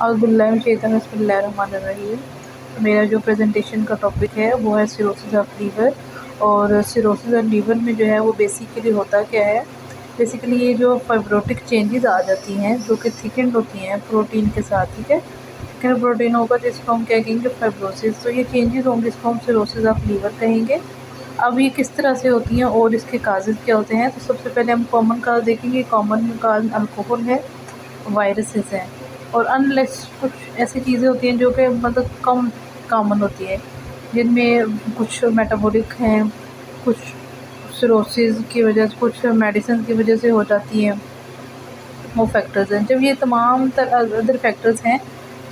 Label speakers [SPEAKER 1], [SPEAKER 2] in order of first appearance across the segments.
[SPEAKER 1] बिस्मिल्लाहिर्रहमानिर्रहीम। मेरा जो प्रेजेंटेशन का टॉपिक है वो है सिरोसिस ऑफ लीवर। और सिरोसिस ऑफ लीवर में जो है वो बेसिकली होता क्या है, बेसिकली ये जो फाइब्रोटिक चेंजेस आ जाती हैं जो कि थिकेंड होती हैं प्रोटीन के साथ, ठीक है। थिकेंड प्रोटीन होगा जिसको हम क्या कहेंगे, फाइब्रोसिस। तो ये चेंजेस होंगे, इसको हम सिरोसिस ऑफ लीवर कहेंगे। अब ये किस तरह से होती हैं और इसके काजेज़ क्या होते हैं, तो सबसे पहले हम कॉमन काज देखेंगे। कॉमन काज अल्कोहल है, वायरसेस हैं, और अनलेस कुछ ऐसी चीज़ें होती हैं जो कि मतलब कम कॉमन होती है, जिनमें कुछ मेटाबॉलिक हैं, कुछ सिरोसिस की वजह से, कुछ मेडिसिन की वजह से हो जाती हैं, वो फैक्टर्स हैं। जब ये तमाम अदर फैक्टर्स हैं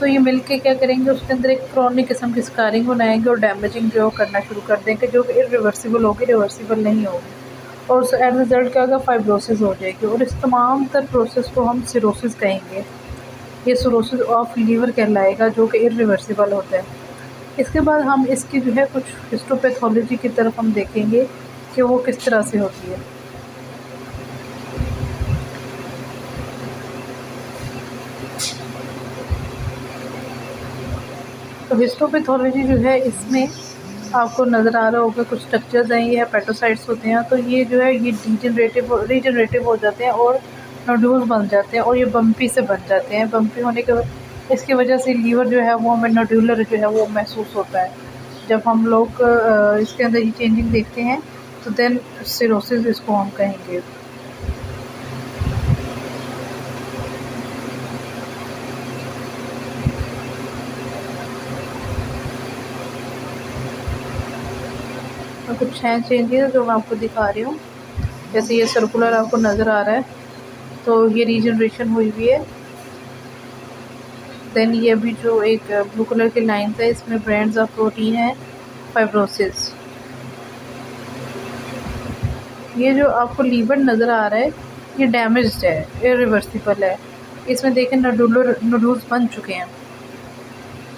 [SPEAKER 1] तो ये मिल के क्या करेंगे, उसके अंदर एक क्रॉनिक किस्म की स्कारिंग बनाएंगे और डैमेजिंग जो करना शुरू कर देंगे, जो कि इरिवर्सिबल होगी, रिवर्सिबल नहीं होगी। और एज रिज़ल्ट क्या होगा, फाइब्रोसिस हो जाएगी। और इस तमाम तर प्रोसेस को हम सिरोसिस कहेंगे। ये सिरोसिस ऑफ लीवर कहलाएगा, जो कि इरिवर्सिबल होता है। इसके बाद हम इसकी जो है कुछ हिस्टोपैथोलॉजी की तरफ हम देखेंगे कि वो किस तरह से होती है। तो हिस्टोपैथोलॉजी जो है, इसमें आपको नज़र आ रहा होगा कुछ स्ट्रक्चर्स हैं, ये हेपेटोसाइट्स होते हैं। तो ये जो है ये रीजनरेटिव हो जाते हैं और नोड्यूल्स बन जाते हैं, और ये बम्पी से बन जाते हैं। बम्पी होने के इसकी वजह से लीवर जो है वो हमें नोड्यूलर जो है वो महसूस होता है। जब हम लोग इसके अंदर ये चेंजिंग देखते हैं तो देन सिरोसिस इसको हम कहेंगे। और कुछ हैं चेंजेस जो मैं आपको दिखा रही हूँ। जैसे ये सर्कुलर आपको नज़र आ रहा है, तो ये रीजनरेशन हुई हुई है। देन ये भी जो एक ब्लू कलर की लाइन है, इसमें ब्रांड्स ऑफ प्रोटीन है, फाइब्रोसिस। ये जो आपको लीवर नज़र आ रहा है ये डैमेज्ड है, इरिवर्सिबल है। इसमें देखें नोडूल्स बन चुके हैं,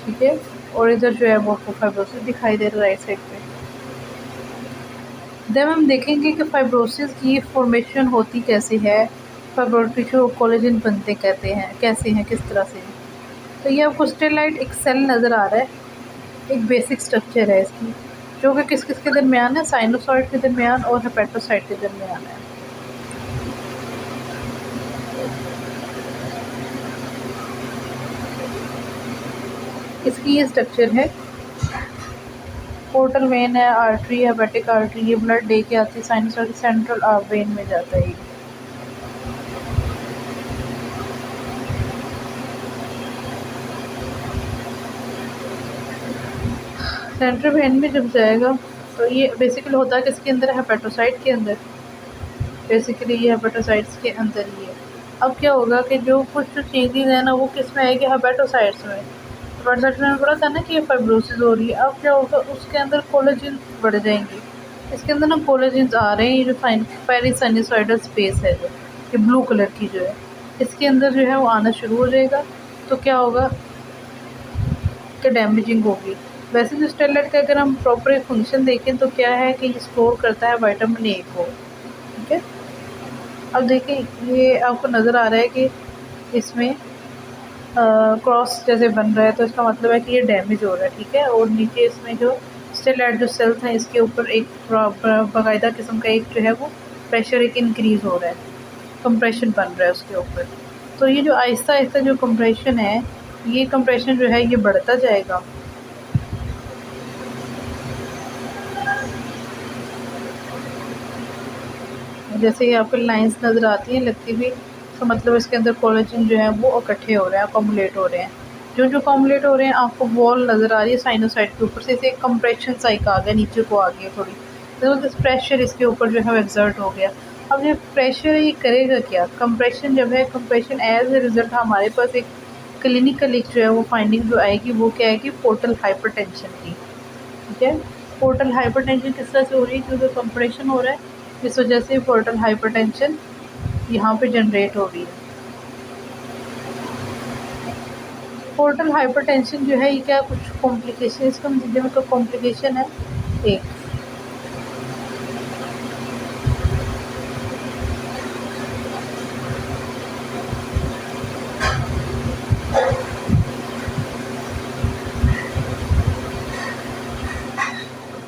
[SPEAKER 1] ठीक है। और इधर जो है वो आपको फाइब्रोसिस दिखाई दे रहा है राइट साइड पे। जब हम देखेंगे कि फाइब्रोसिस की फॉर्मेशन होती कैसे है, फाइब्रोटिक कोलेजन बनते कहते हैं कैसे हैं, किस तरह से। तो ये आपको स्टेलाइट एक सेल नज़र आ रहा है, एक बेसिक स्ट्रक्चर है इसकी, जो कि किस किस के दरमियान है, साइनोसॉइड के दरमियान और हेपेटोसाइड के दरमियान है। इसकी ये स्ट्रक्चर है, पोर्टल वेन है, आर्टरी, हेपेटिक आर्टरी, ये ब्लड दे के आती है साइनोसॉइड सेंट्रल वेन में जाता है। सेंट्रल वेन में जब जाएगा तो ये बेसिकली होता है किसके अंदर, हेपेटोसाइट के अंदर। बेसिकली ये हेपेटोसाइट्स के अंदर ही है। अब क्या होगा कि जो कुछ चेंजेस है ना वो किस में आएगी, हेपेटोसाइट्स में। हेपेटोसाइट्स में पता था ना कि ये फाइब्रोसिस हो रही है। अब क्या होगा, उसके अंदर कोलेजन बढ़ जाएंगे। इसके अंदर ना कोलेजन आ रहे हैं, ये जो पेरिसाइनोसॉइडल स्पेस है जो ये ब्लू कलर की जो है, इसके अंदर जो है वो आना शुरू हो जाएगा। तो क्या होगा कि डैमेजिंग होगी। वैसे तो स्टेरॉइड का अगर हम प्रॉपर फंक्शन देखें तो क्या है कि ये स्टोर करता है विटामिन ए को, ठीक है। अब देखिए ये आपको नज़र आ रहा है कि इसमें क्रॉस जैसे बन रहा है, तो इसका मतलब है कि ये डैमेज हो रहा है, ठीक है। और नीचे इसमें जो स्टेरॉइड जो सेल्स हैं इसके ऊपर एक बाकायदा किस्म का एक जो है वो प्रेशर एक इंक्रीज़ हो रहा है, कंप्रेशन बन रहा है उसके ऊपर। तो ये जो आहिस्ता आहिस्ता जो कंप्रेशन है, ये कंप्रेशन जो है ये बढ़ता जाएगा। जैसे ये आपको लाइंस नज़र आती हैं लगती हुई, तो मतलब इसके अंदर कोलेजन जो है वो इकट्ठे हो रहे हैं, अकोमुलेट हो रहे हैं। जो अकोमुलेट हो रहे हैं, आपको वॉल नज़र आ रही है साइनोसाइड के ऊपर से, इसे एक कंप्रेशन साइक आ गया, नीचे को आ गया थोड़ी, तो प्रेशर इसके ऊपर जो है एक्सर्ट हो गया। अब ये प्रेशर ये करेगा क्या, कंप्रेशन जब है, कंप्रेशन एज ए रिज़ल्ट हमारे पास एक क्लिनिकल एक जो है वो फाइंडिंग जो आएगी वो क्या आएगी, पोर्टल हाइपरटेंशन की, ठीक है। पोर्टल हाइपरटेंशन किस तरह से हो रही है, क्योंकि कंप्रेशन हो रहा है, इस वजह से पोर्टल हाइपरटेंशन यहाँ पे जनरेट हो रही है। पोर्टल हाइपरटेंशन जो है ये क्या, कुछ कॉम्प्लिकेशन, इसका मतलब कॉम्प्लिकेशन है एक।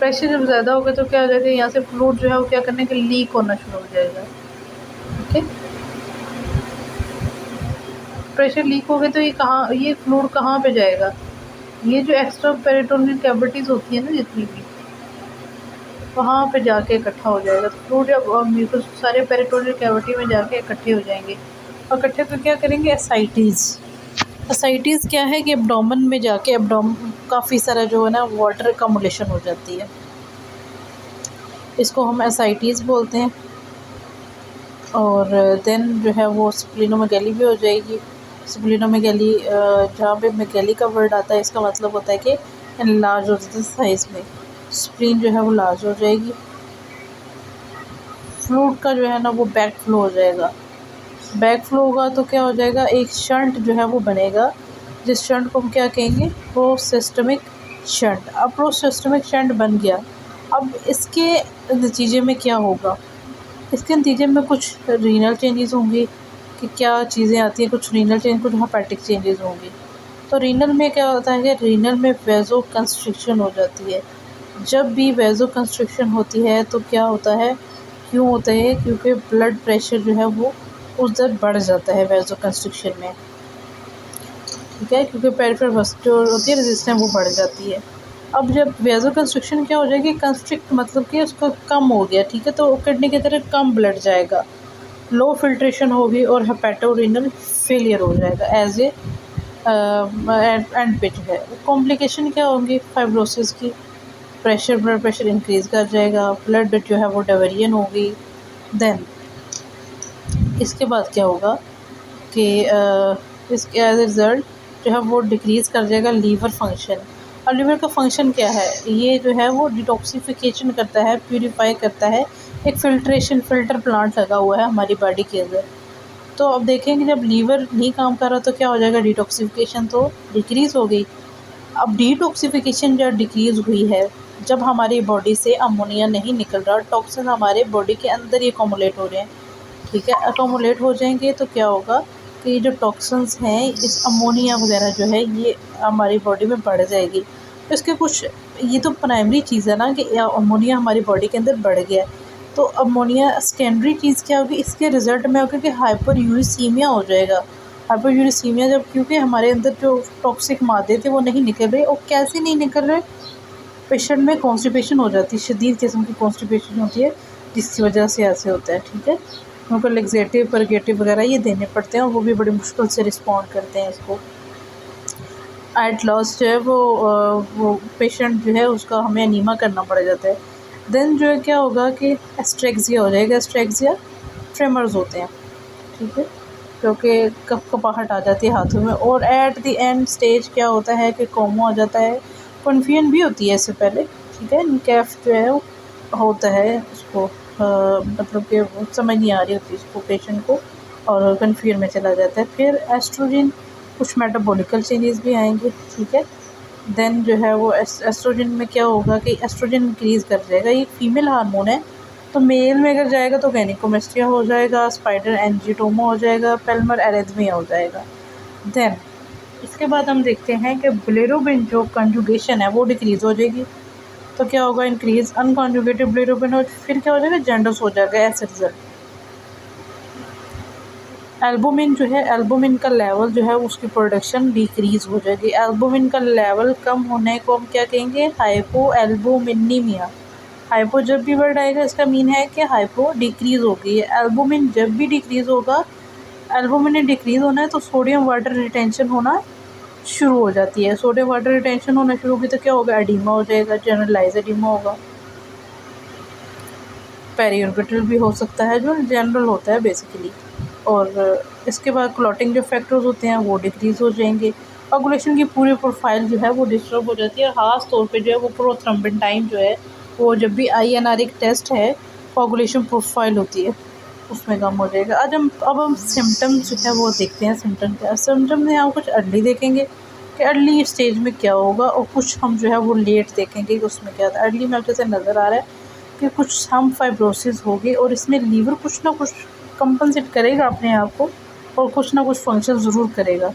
[SPEAKER 1] प्रेशर जब ज़्यादा होगा तो क्या हो जाएगा, यहाँ से फ्लूइड जो है वो क्या करने के लीक होना शुरू हो जाएगा। ओके, प्रेशर लीक हो गया तो ये फ्लूइड कहाँ पे जाएगा, ये जो एक्स्ट्रा पेरिटोनियल कैविटीज़ होती है ना जितनी भी, वहाँ पे जाके इकट्ठा हो जाएगा। तो फ्लूइड जब म्यूकस सारे पेरिटोनियल कैविटी में जाके इकट्ठे हो जाएंगे और इकट्ठे होकर क्या करेंगे, एसाइटीज़। एसाइटीज़ क्या है कि एब्डोमेन में जाके काफ़ी सारा जो है ना वाटर अकोमोडेशन हो जाती है, इसको हम एसाइटीज़ बोलते हैं। और देन जो है वो स्प्लीनोमेगैली भी हो जाएगी। स्प्लीनोमेगैली जहाँ पे मेगैली का वर्ड आता है इसका मतलब होता है कि लार्ज हो जाता है साइज़ में, स्प्लीन जो है वो लार्ज हो जाएगी। फ्लूइड का जो है ना वो बैक फ्लो हो जाएगा। बैक फ्लो होगा तो क्या हो जाएगा, एक शंट जो है वो बनेगा, जिस शंट को हम क्या कहेंगे, प्रोसिस्टमिक शंट। अब प्रोसिस्टमिक शंट बन गया, अब इसके नतीजे में क्या होगा, इसके नतीजे में कुछ रीनल चेंजेस होंगे कि क्या चीज़ें आती हैं, कुछ रीनल चेंज, कुछ हेपेटिक चेंजेस होंगे। तो रीनल में क्या होता है कि रीनल में वेज़ो कंस्ट्रिक्शन हो जाती है। जब भी वेज़ो कंस्ट्रिक्शन होती है तो क्या होता है, क्यों होता है, क्योंकि ब्लड प्रेशर जो है वो उस दर बढ़ जाता है वेज़ो कंस्ट्रिक्शन में, ठीक है, क्योंकि पेरिफेरल वैस्कुलर होती है रेजिस्टेंस वो बढ़ जाती है। अब जब वेज़ो कंस्ट्रिक्शन क्या हो जाएगी, कंस्ट्रिक्ट मतलब कि उसका कम हो गया, ठीक है, तो किडनी की तरह कम ब्लड जाएगा, लो फिल्ट्रेशन होगी और हेपेटोरीनल फेलियर हो जाएगा एज ए एंड पे जो है। कॉम्प्लिकेशन क्या होंगी फाइब्रोसिस की, ब्लड प्रेशर इंक्रीज़ कर जाएगा, ब्लड जो है वो डायरियन होगी। देन इसके बाद क्या होगा कि इसके एज ए रिज़ल्ट जो है वो डिक्रीज़ कर जाएगा लीवर फंक्शन। और लीवर का फंक्शन क्या है, ये जो है वो डिटॉक्सिफिकेशन करता है, प्यूरिफाई करता है, एक फिल्टर प्लांट लगा हुआ है हमारी बॉडी के अंदर। तो अब देखेंगे जब लीवर नहीं काम कर रहा तो क्या हो जाएगा, डिटॉक्सिफिकेशन तो डिक्रीज़ हो गई। अब डिटॉक्सिफिकेशन जब डिक्रीज़ हुई है, जब हमारी बॉडी से अमोनिया नहीं निकल रहा, टॉक्सिन हमारे बॉडी के अंदर ही अकोमुलेट हो रहे हैं, ठीक है, अकोमुलेट हो जाएंगे तो क्या होगा कि ये जो टॉक्सिन्स हैं, इस अमोनिया वगैरह जो है ये हमारी बॉडी में बढ़ जाएगी। तो इसके कुछ, ये तो प्राइमरी चीज़ है ना कि अमोनिया हमारी बॉडी के अंदर बढ़ गया, तो अमोनिया सेकेंडरी चीज़ क्या होगी, इसके रिज़ल्ट में होगा कि हाइपर यूरिसीमिया हो जाएगा। हाइपर यूरिसीमिया जब, क्योंकि हमारे अंदर जो टॉक्सिक मादे थे वो नहीं निकल रहे, और कैसे नहीं निकल रहे, पेशेंट में कॉन्स्टिपेशन हो जाती है, शदीद किस्म की कॉन्स्टिपेशन होती है, जिसकी वजह से ऐसे होता है, ठीक है। उनको लेग्जेटिव परगेटिव वगैरह ये देने पड़ते हैं और वो भी बड़ी मुश्किल से रिस्पॉन्ड करते हैं इसको। एट लास्ट जो है वो पेशेंट जो है उसका हमें अनीमा करना पड़ जाता है। देन जो है क्या होगा कि एस्ट्रेक्सिया हो जाएगा। एस्ट्रेक्सिया ट्रेमर्स होते हैं, ठीक है, क्योंकि कपकपाहट आ जाती है हाथों में। और एट द एंड स्टेज क्या होता है कि कोमा हो जाता है, कन्फ्यूजन भी होती है इससे पहले, ठीक है, कैफ जो है होता है उसको मतलब कि समझ नहीं आ रही होती उसको पेशेंट को, और कन्फ्यूजन में चला जाता है। फिर एस्ट्रोजन, कुछ मेटाबॉलिकल चेंजेस भी आएंगे, ठीक है। देन जो है वो एस्ट्रोजन में क्या होगा कि एस्ट्रोजन इंक्रीज़ कर जाएगा, ये फीमेल हार्मोन है, तो मेल में अगर जाएगा तो गैनिकोमेस्टिया हो जाएगा, स्पाइडर एंजियोटोमा हो जाएगा, पेल्मर एरिथमिया हो जाएगा। देन इसके बाद हम देखते हैं कि बिलिरुबिन जो कंजुगेशन है वो डिक्रीज़ हो जाएगी, तो क्या होगा, इंक्रीज अनकॉन्जुगेटेड बिलिरुबिन, और फिर क्या हो जाएगा, जेंडस हो जाएगा एज रिजल्ट। एल्बुमिन जो है, एल्बुमिन का लेवल जो है उसकी प्रोडक्शन डिक्रीज़ हो जाएगी। एल्बुमिन का लेवल कम होने को हम क्या कहेंगे, हाइपो एल्बुमिनीमिया। हाइपो जब भी वर्ड आएगा इसका मीन है कि हाइपो डिक्रीज़ हो गई है। एल्बुमिन जब भी डिक्रीज़ होगा, एल्बुमिन डिक्रीज़ होना है तो सोडियम वाटर रिटेंशन होना शुरू हो जाती है। सोडियम वाटर रिटेंशन होना शुरू होगी तो क्या होगा, एडीमा हो जाएगा, जनरलाइज एडीमा होगा। पेरीऑर्बिटल भी हो सकता है जो जनरल होता है बेसिकली। और इसके बाद क्लॉटिंग जो फैक्टर्स होते हैं वो डिक्रीज़ हो जाएंगे। कोगुलेशन की पूरी प्रोफाइल जो है वो डिस्टर्ब हो जाती है, और ख़ास तौर पे जो है वो प्रोथ्रम्बेंटाइन जो है वो जब भी INR एक टेस्ट है, कोगुलेशन प्रोफाइल होती है, उसमें कम हो जाएगा। अब हम सिम्टम्स जो है वो देखते हैं। सिम्टम में हम कुछ अर्ली देखेंगे कि अर्ली स्टेज में क्या होगा, और कुछ हम जो है वो लेट देखेंगे कि उसमें क्या था। अर्ली में जैसे नज़र आ रहा है कि कुछ हम फाइब्रोसिस होगी, और इसमें लीवर कुछ ना कुछ कंपनसेट करेगा अपने आप को, और कुछ ना कुछ फंक्शन ज़रूर करेगा।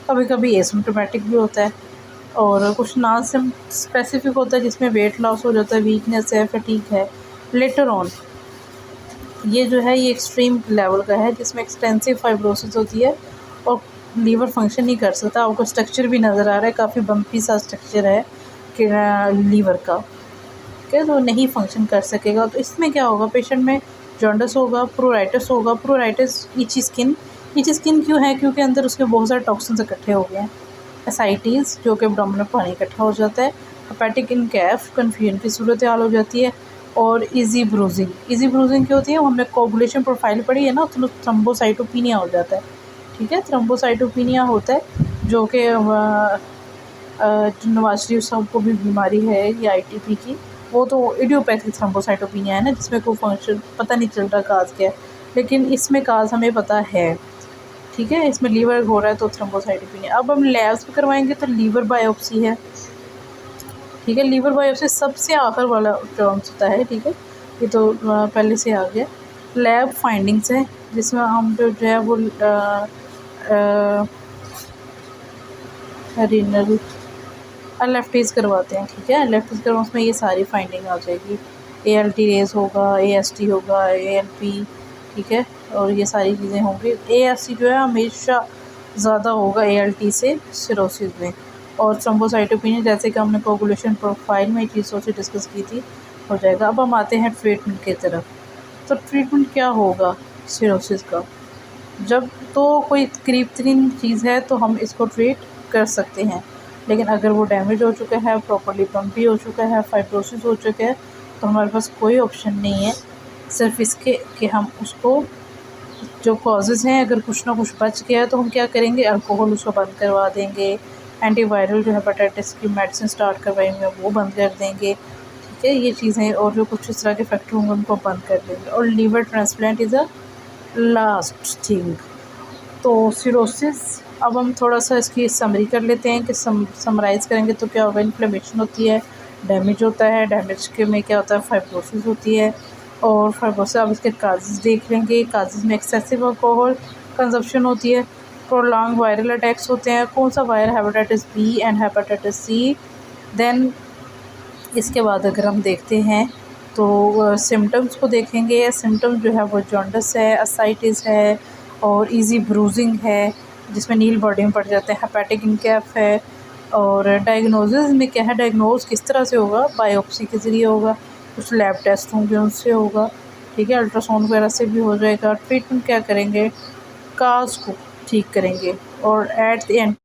[SPEAKER 1] कभी कभी एसिम्प्टोमेटिक भी होता है, और कुछ ना स्पेसिफिक होता है जिसमें वेट लॉस हो जाता है, वीकनेस है, फटीग है। लेटर ऑन ये जो है ये एक्सट्रीम लेवल का है जिसमें एक्सटेंसिव फाइब्रोसिस होती है और लीवर फंक्शन नहीं कर सकता। आपको स्ट्रक्चर भी नज़र आ रहा है, काफ़ी बम्पी सा स्ट्रक्चर है कि लीवर का, ठीक है, तो नहीं फंक्शन कर सकेगा। तो इसमें क्या होगा, पेशेंट में जॉन्डिस होगा, प्रोराइटिस होगा। प्रोराइटिस ईची स्किन क्यों है, क्योंकि अंदर उसके बहुत सारे टॉक्सिन्स इकट्ठे हो गए हैं। एसाइटीज़ जो कि एब्डोमेन में पानी इकट्ठा हो जाता है। हेपेटिक इनकैफ कन्फ्यूजन की सूरत हाल हो जाती है। और इजी ब्रूजिंग क्या होती है, वो हमने कोगुलेशन प्रोफाइल पढ़ी है ना, तो थ्रोम्बोसाइटोपिनिया हो जाता है, ठीक है। थ्रोम्बोसाइटोपिनिया होता है जो कि नवाज शरीफ साहब को भी बीमारी है ये आईटीपी की, वो तो इडियोपैथिक थ्रोम्बोसाइटोपिनिया है ना, जिसमें कोई फंक्शन पता नहीं चल रहा काज क्या है, लेकिन इसमें काज हमें पता है, ठीक है। इसमें लीवर हो रहा है तो थ्रोम्बोसाइटोपिनिया। अब हम लैब्स पे करवाएंगे तो लीवर बायोप्सी है, ठीक है। लीवर बायोप्सी सबसे आखिर वाला टर्म्स होता है, ठीक है, ये तो पहले से आ गया। लैब फाइंडिंग्स है जिसमें हम जो है वो रीनल एल.एफ.टीज़ करवाते हैं, ठीक है। एल.एफ.टीज़ करवा, उसमें ये सारी फाइंडिंग आ जाएगी। ए.एल.टी रेज़ होगा, ए.एस.टी होगा, ए.एल.पी, ठीक है, और ये सारी चीज़ें होंगी। ए.एस.टी जो है हमेशा ज़्यादा होगा ए.एल.टी से सिरोसिस में। और थ्रोम्बोसाइटोपिनिया जैसे कि हमने कोगुलेशन प्रोफाइल में चीज़ों से डिस्कस की थी, हो जाएगा। अब हम आते हैं ट्रीटमेंट की तरफ। तो ट्रीटमेंट क्या होगा सिरोसिस का, जब तो कोई करीब तरीन चीज़ है तो हम इसको ट्रीट कर सकते हैं, लेकिन अगर वो डैमेज हो चुका है, प्रॉपर्ली बम्पी हो चुका है, फाइब्रोसिस हो चुका है, तो हमारे पास कोई ऑप्शन नहीं है सिर्फ इसके कि हम उसको जो कॉजेज़ हैं, अगर कुछ ना कुछ बच गया है तो हम क्या करेंगे, अल्कोहल उसको बंद करवा देंगे, एंटीवायरल जो हेपेटाइटिस की मेडिसिन स्टार्ट करवाएंगे वो बंद कर देंगे, ठीक है, ये चीज़ें। और जो कुछ इस तरह के फैक्टर होंगे उनको बंद कर देंगे। और liver transplant is a last thing. तो सिरोसिस, अब हम थोड़ा सा इसकी समरी कर लेते हैं कि समराइज़ करेंगे तो क्या होगा। इन्फ्लेमेशन होती है, डैमेज होता है, डैमेज के में क्या होता है, फाइब्रोसिस होती है। और फाइब्रोसिस, अब इसके काजेज़ देख लेंगे। काजेज़ में एक्सेसिव अल्कोहल कंजप्शन होती है, प्रोलॉन्ग वायरल अटैक्स होते हैं। कौन सा viral, hepatitis B and hepatitis C. Then इसके बाद अगर हम देखते हैं तो सिम्टम्स को देखेंगे। सिम्टम्स जो है वो जॉन्डिस है, असाइटिस है और इजी ब्रूजिंग है जिसमें नील बॉडी में पड़ जाते हैं, हेपेटिक इनकैफ है। और डायग्नोसिस में क्या है, डायग्नोज किस तरह से होगा, बायोप्सी के ज़रिए होगा, कुछ लैब टेस्ट होंगे उनसे होगा, ठीक है, अल्ट्रासाउंड वगैरह से भी हो जाएगा। ट्रीटमेंट क्या करेंगे, काज को ठीक करेंगे और एट द एंड